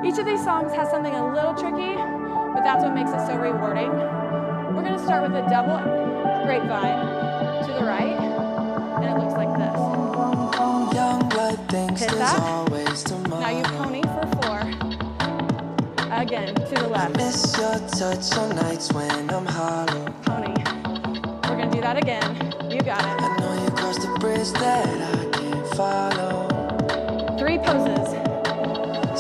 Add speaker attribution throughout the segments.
Speaker 1: Each of these songs has something a little tricky, but that's what makes it so rewarding. We're going to start with a double grapevine to the right, and it looks like this. Hit that. Now you pony for 4. Again, to the left.
Speaker 2: Miss your touch on nights when I'm hollow.
Speaker 1: Pony. We're going to do that again. You got it.
Speaker 2: I know you crossed the bridge that I can't follow.
Speaker 1: 3 poses.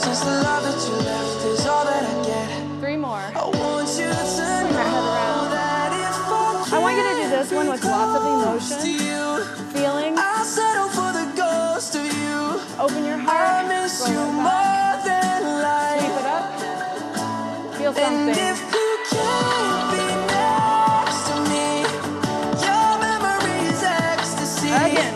Speaker 2: Since the love that you left is all that I get.
Speaker 1: 3 more.
Speaker 2: I want you to
Speaker 1: Turn that head around. I want you to do this one with lots of emotion, feeling.
Speaker 2: I'll settle for the ghost of you.
Speaker 1: Open your heart.
Speaker 2: I miss you more than life.
Speaker 1: Sweep it up. Feel something.
Speaker 2: And if you can't be next to me, your memory is ecstasy.
Speaker 1: Again.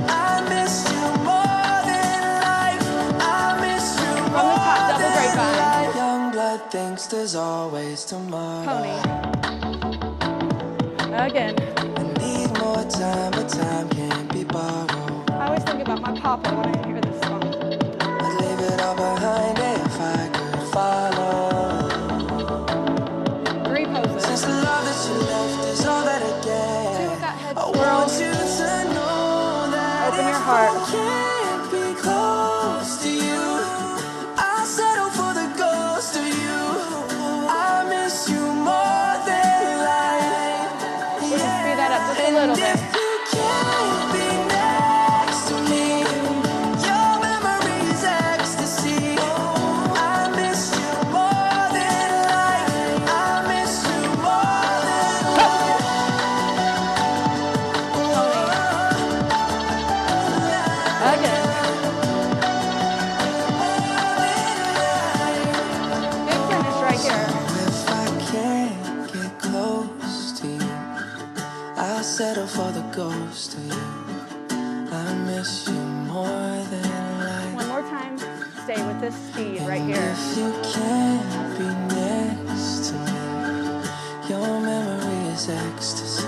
Speaker 2: I miss you more than life. I miss you
Speaker 1: From the top, double
Speaker 2: more than
Speaker 1: grapevine.
Speaker 2: life. Young blood thinks there's always tomorrow.
Speaker 1: Pony. Again.
Speaker 2: I need more time, but time can't be borrowed.
Speaker 1: I always think about my papa when I hear this song.
Speaker 2: I'd leave it all behind if I could follow.
Speaker 1: 3 poses.
Speaker 2: Since the love that you left is all that I
Speaker 1: 2
Speaker 2: get.
Speaker 1: with that head
Speaker 2: I
Speaker 1: swirl.
Speaker 2: want you to know that
Speaker 1: Open your
Speaker 2: if
Speaker 1: heart.
Speaker 2: I can't be close to you, I'll settle for the ghost of you. I miss you more than life.
Speaker 1: We'll just speed that up just a little
Speaker 2: And
Speaker 1: bit.
Speaker 2: if you can't be next to me, your memory is ecstasy. I miss you more than life. I miss you more than life.
Speaker 1: Again. Big finish right here.
Speaker 2: If I can't get close to you, I'll settle for the ghost of you. I miss you more than life.
Speaker 1: One more time. Stay with this speed right here.
Speaker 2: If you can't be next to me, your memory is ecstasy.